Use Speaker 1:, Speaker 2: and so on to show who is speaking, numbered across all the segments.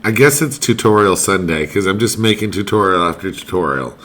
Speaker 1: I guess it's tutorial Sunday because I'm just making tutorial after tutorial.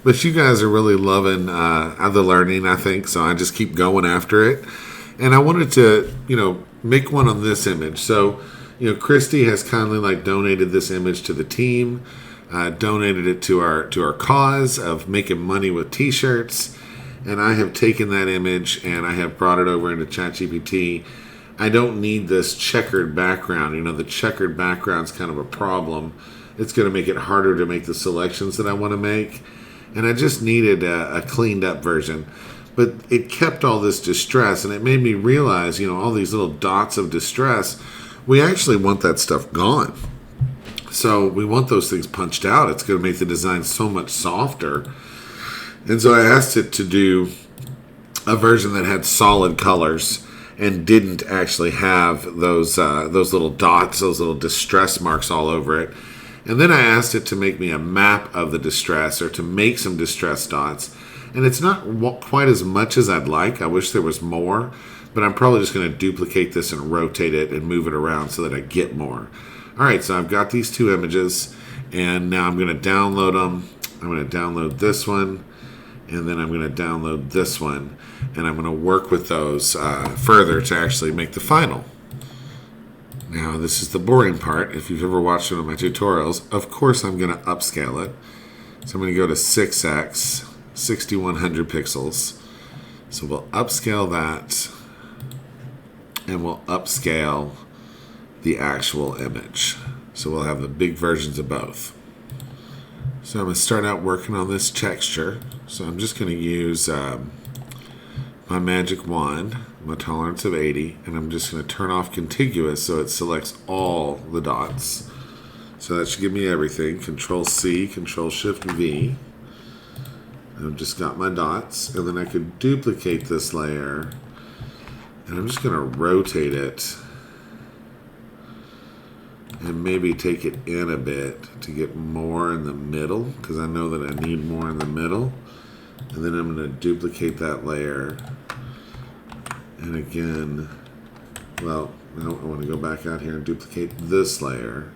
Speaker 1: But you guys are really loving the learning, I think, so I just keep going after it. And I wanted to, make one on this image. So, Christy has kindly donated this image to the team, donated it to our cause of making money with T-shirts, and I have taken that image and I have brought it over into ChatGPT. I don't need this checkered background. The checkered background's kind of a problem. It's going to make it harder to make the selections that I want to make. And I just needed a cleaned up version. But it kept all this distress, and it made me realize, all these little dots of distress, we actually want that stuff gone. So we want those things punched out. It's going to make the design so much softer. And so I asked it to do a version that had solid colors and didn't actually have those little dots, those little distress marks all over it. And then I asked it to make me a map of the distress, or to make some distress dots. And it's not quite as much as I'd like. I wish there was more, but I'm probably just going to duplicate this and rotate it and move it around so that I get more. All right, so I've got these two images, and now I'm going to download them. I'm going to download this one, and then I'm going to download this one, and I'm going to work with those further to actually make the final. Now, this is the boring part. If you've ever watched one of my tutorials, of course I'm going to upscale it. So I'm going to go to 6x, 6100 pixels. So we'll upscale that, and we'll upscale the actual image. So we'll have the big versions of both. So I'm going to start out working on this texture. So I'm just going to use my magic wand, my tolerance of 80, and I'm just going to turn off contiguous so it selects all the dots. So that should give me everything. Control C, Control Shift V. I've just got my dots, and then I could duplicate this layer, and I'm just going to rotate it and maybe take it in a bit to get more in the middle, because I know that I need more in the middle. And then I'm going to duplicate that layer. And again, well, no, I want to go back out here and duplicate this layer.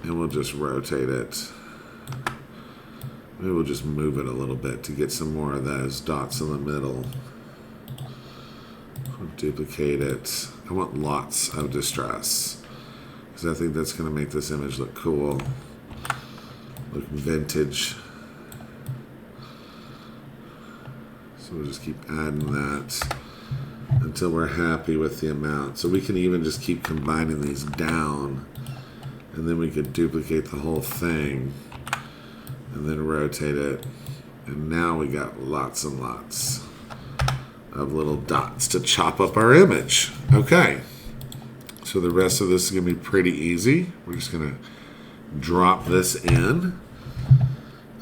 Speaker 1: And we'll just rotate it. Maybe we'll just move it a little bit to get some more of those dots in the middle. We'll duplicate it. I want lots of distress, because I think that's going to make this image look cool, look vintage. So we'll just keep adding that until we're happy with the amount. So we can even just keep combining these down, and then we could duplicate the whole thing and then rotate it. And now we got lots and lots of little dots to chop up our image. Okay. So the rest of this is going to be pretty easy. We're just going to drop this in.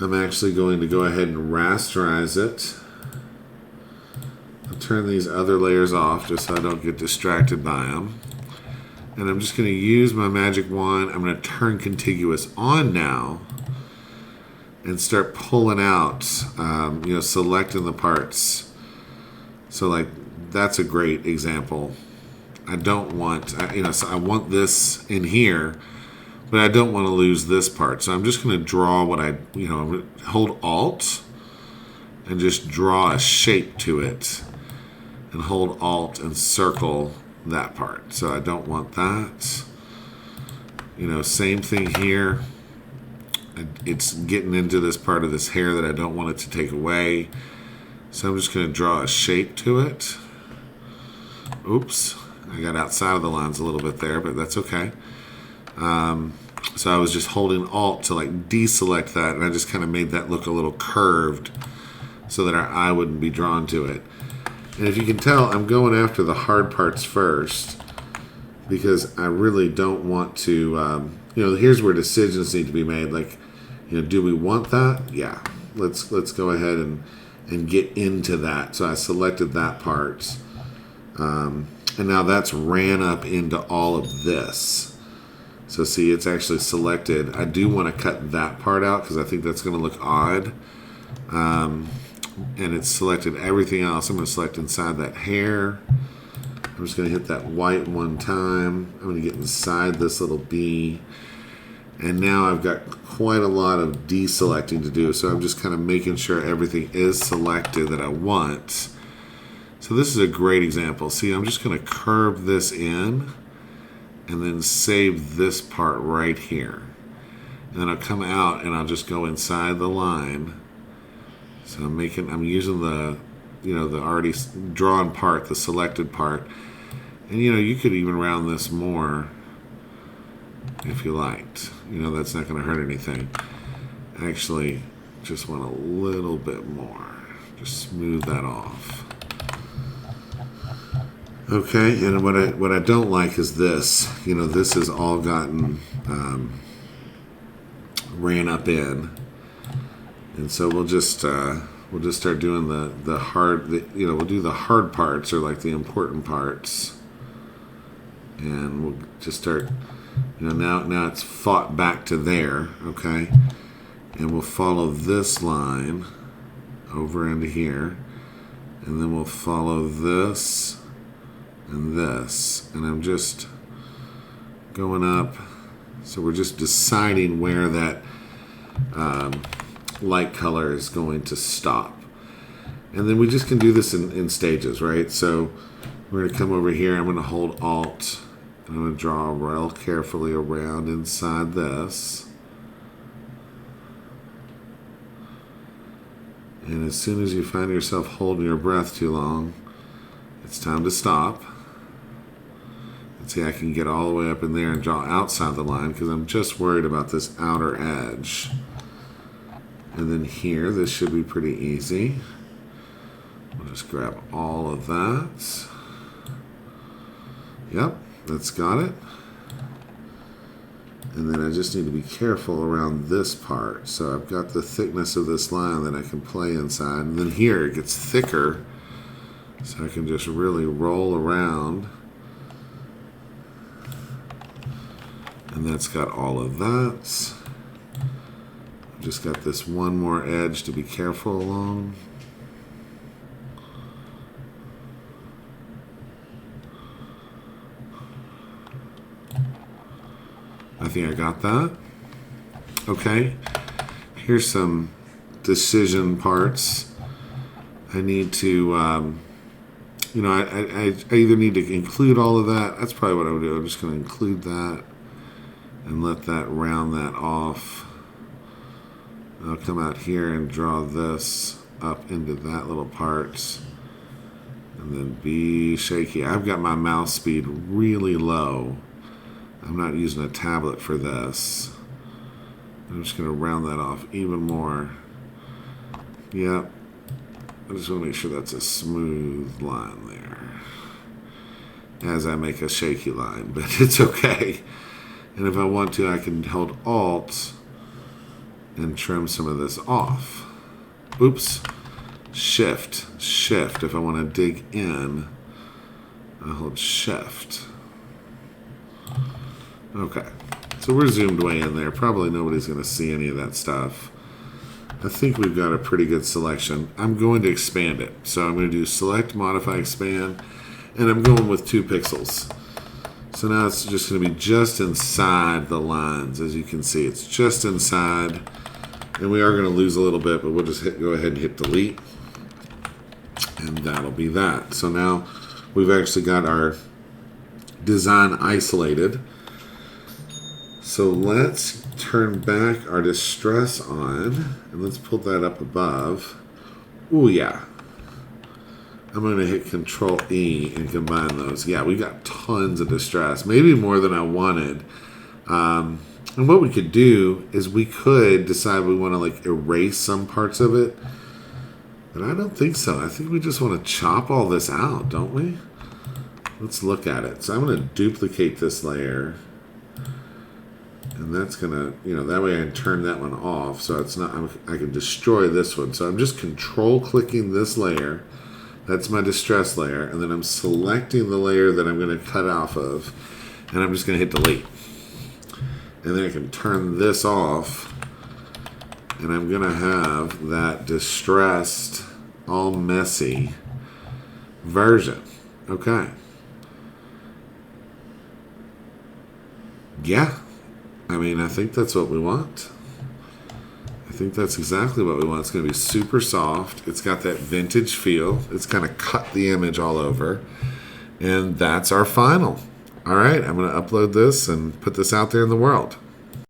Speaker 1: I'm actually going to go ahead and rasterize it. I'll turn these other layers off just so I don't get distracted by them. And I'm just going to use my magic wand. I'm going to turn contiguous on now and start pulling out, selecting the parts. So that's a great example. I don't want, so I want this in here, but I don't want to lose this part. So I'm just going to draw what I'm going to hold Alt and just draw a shape to it, and hold Alt and circle that part. So I don't want that. Same thing here. It's getting into this part of this hair that I don't want it to take away. So I'm just going to draw a shape to it. Oops. I got outside of the lines a little bit there, but that's okay. So I was just holding Alt to deselect that, and I just kind of made that look a little curved so that our eye wouldn't be drawn to it. And if you can tell, I'm going after the hard parts first, because I really don't want to, here's where decisions need to be made. Do we want that? Yeah. Let's go ahead and get into that. So I selected that part. And now that's ran up into all of this. So see, it's actually selected. I do want to cut that part out because I think that's going to look odd. And it's selected everything else. I'm going to select inside that hair. I'm just going to hit that white one time. I'm going to get inside this little B. And now I've got quite a lot of deselecting to do. So I'm just kind of making sure everything is selected that I want. So this is a great example. See, I'm just going to curve this in and then save this part right here. And then I'll come out and I'll just go inside the line. So I'm using the, the already drawn part, the selected part. And you could even round this more if you liked. That's not going to hurt anything. Actually, just want a little bit more. Just smooth that off. Okay, and what I don't like is this. This has all gotten ran up in, and so we'll just start doing the hard. We'll do the hard parts, or like the important parts, and we'll just start. Now it's fought back to there, okay, and we'll follow this line over into here, and then we'll follow this. And this, and I'm just going up, so we're just deciding where that light color is going to stop, and then we just can do this in stages, right? So we're going to come over here, I'm going to hold Alt, and I'm going to draw real carefully around inside this, and as soon as you find yourself holding your breath too long, it's time to stop. See, I can get all the way up in there and draw outside the line because I'm just worried about this outer edge. And then here, this should be pretty easy. We'll just grab all of that. Yep, that's got it. And then I just need to be careful around this part. So I've got the thickness of this line that I can play inside. And then here, it gets thicker. So I can just really roll around. And that's got all of that. I've just got this one more edge to be careful along. I think I got that. Okay. Here's some decision parts. I need to, I either need to include all of that. That's probably what I would do. I'm just going to include that. And let that round that off. I'll come out here and draw this up into that little part. And then be shaky. I've got my mouse speed really low. I'm not using a tablet for this. I'm just going to round that off even more. Yep. I just want to make sure that's a smooth line there. As I make a shaky line, but it's okay. And if I want to, I can hold Alt and trim some of this off. Oops. Shift. If I want to dig in, I hold Shift. Okay. So we're zoomed way in there. Probably nobody's going to see any of that stuff. I think we've got a pretty good selection. I'm going to expand it. So I'm going to do Select, Modify, Expand, and I'm going with 2 pixels. So now it's just going to be just inside the lines. As you can see, it's just inside. And we are going to lose a little bit, but we'll just go ahead and hit delete. And that'll be that. So now we've actually got our design isolated. So let's turn back our distress on. And let's pull that up above. Ooh, yeah. I'm going to hit Control E and combine those. Yeah, we got tons of distress, maybe more than I wanted. And what we could do is we could decide we want to like erase some parts of it. But I don't think so. I think we just want to chop all this out, don't we? Let's look at it. So I'm going to duplicate this layer. And that's going to, that way I can turn that one off. So it's not, I can destroy this one. So I'm just control clicking this layer. That's my distress layer, and then I'm selecting the layer that I'm going to cut off of, and I'm just going to hit delete. And then I can turn this off, and I'm going to have that distressed, all messy version. Okay. Yeah, I mean, I think that's what we want. I think that's exactly what we want. It's going to be super soft. It's got that vintage feel. It's kind of cut the image all over. And that's our final. All right, I'm going to upload this and put this out there in the world.